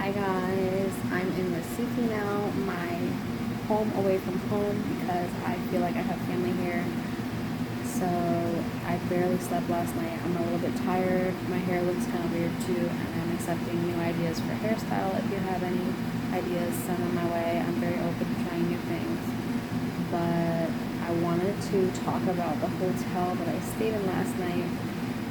Hi guys, I'm in Recife now, my home away from home because I feel like I have family here. So I barely slept last night. I'm a little bit tired. My hair looks kind of weird too, and I'm accepting new ideas for hairstyle. If you have any ideas, send them my way. I'm very open to trying new things. But I wanted to talk about the hotel that I stayed in last night.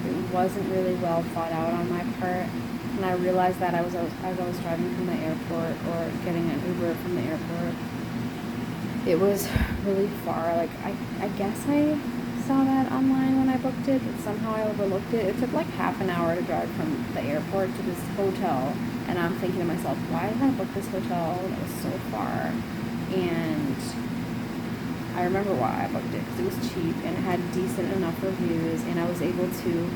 It wasn't really well thought out on my part. And I realized that as I was driving from the airport or getting an Uber from the airport, it was really far. Like, I guess I saw that online when I booked it, but somehow I overlooked it. It took like half an hour to drive from the airport to this hotel. And I'm thinking to myself, why did I book this hotel that was so far? And I remember why I booked it, because it was cheap and it had decent enough reviews, and I was able to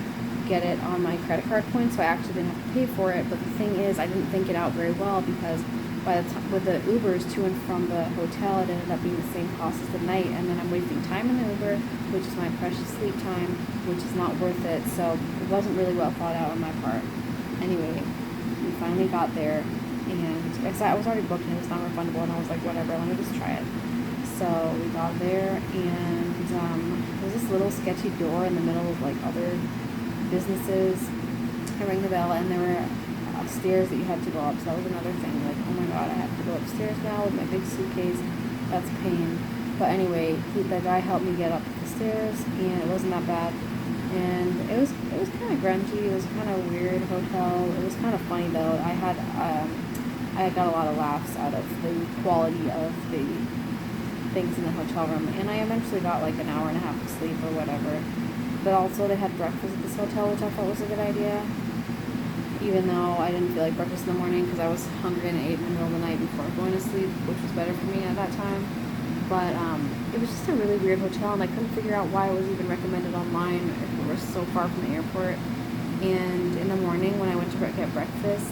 get it on my credit card points, so I actually didn't have to pay for it. But the thing is, I didn't think it out very well, because by the time with the Ubers to and from the hotel, it ended up being the same cost as the night, and then I'm wasting time in the Uber, which is my precious sleep time, which is not worth it. So it wasn't really well thought out on my part. Anyway, we finally got there, and I was already booked and it was non-refundable, and I was like, whatever, let me just try it. So we got there, and there was this little sketchy door in the middle of like other businesses. I rang the bell, and there were stairs that you had to go up. So that was another thing. Like, oh my god, I have to go upstairs now with my big suitcase. That's pain. But anyway, the guy helped me get up the stairs, and it wasn't that bad. And it was kind of grungy. It was kind of weird hotel. It was kind of funny though. I got a lot of laughs out of the quality of the things in the hotel room, and I eventually got like an hour and a half of sleep or whatever. But also they had breakfast at this hotel, which I thought was a good idea, even though I didn't feel like breakfast in the morning because I was hungry and ate in the middle of the night before going to sleep, which was better for me at that time. But it was just a really weird hotel, and I couldn't figure out why it was even recommended online if it was so far from the airport. And in the morning when I went to get breakfast,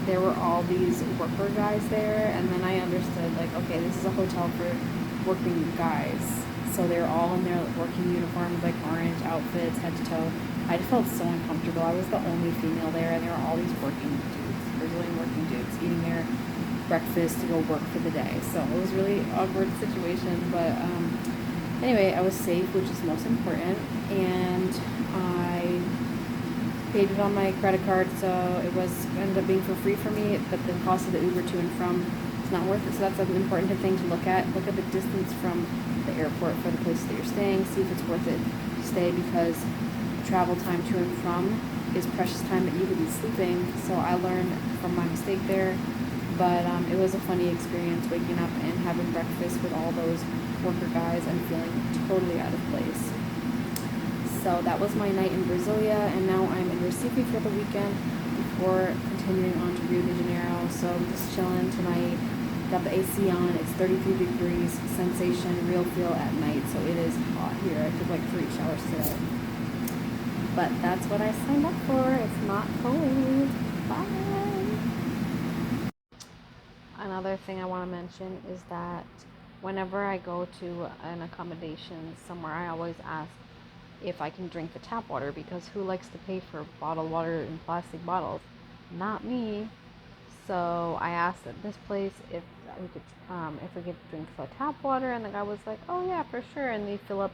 there were all these worker guys there, and then I understood, like, okay, this is a hotel for working guys. So they were all in their working uniforms, like orange outfits, head to toe. I just felt so uncomfortable. I was the only female there, and there were all these working dudes, Brazilian working dudes, eating their breakfast to go work for the day. So it was a really awkward situation, but anyway, I was safe, which is most important, and I paid it on my credit card, so it ended up being for free for me, but the cost of the Uber to and from is not worth it. So that's an important thing to look at. Look at the distance from the airport for the place that you're staying. See if it's worth it to stay, because travel time to and from is precious time that you could be sleeping. So I learned from my mistake there, but it was a funny experience waking up and having breakfast with all those worker guys and feeling totally out of place. So that was my night in Brasília, and now I'm in Recife for the weekend before continuing on to Rio de Janeiro. So I'm just chilling tonight. Got the AC on. It's 33 degrees, sensation, real feel at night. So it is hot here. I took like 3 showers today. But that's what I signed up for. It's not cold. Bye. Another thing I want to mention is that whenever I go to an accommodation somewhere, I always ask if I can drink the tap water, because who likes to pay for bottled water in plastic bottles? Not me. So I asked at this place if we could drink the tap water, and the guy was like, "Oh yeah, for sure." And they fill up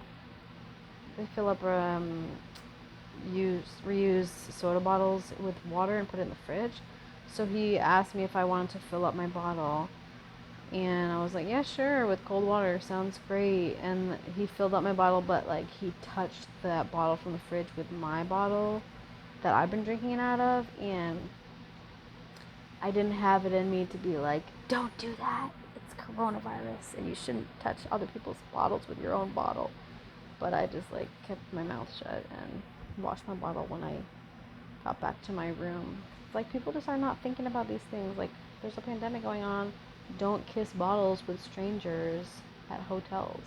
reuse soda bottles with water and put it in the fridge. So he asked me if I wanted to fill up my bottle, and I was like, yeah, sure, with cold water, sounds great. And he filled up my bottle, but like he touched that bottle from the fridge with my bottle that I've been drinking it out of, and I didn't have it in me to be like, don't do that, it's coronavirus and you shouldn't touch other people's bottles with your own bottle. But I just like kept my mouth shut and washed my bottle when I got back to my room. It's like people just are not thinking about these things. Like, there's a pandemic going on. Don't kiss bottles with strangers at hotels.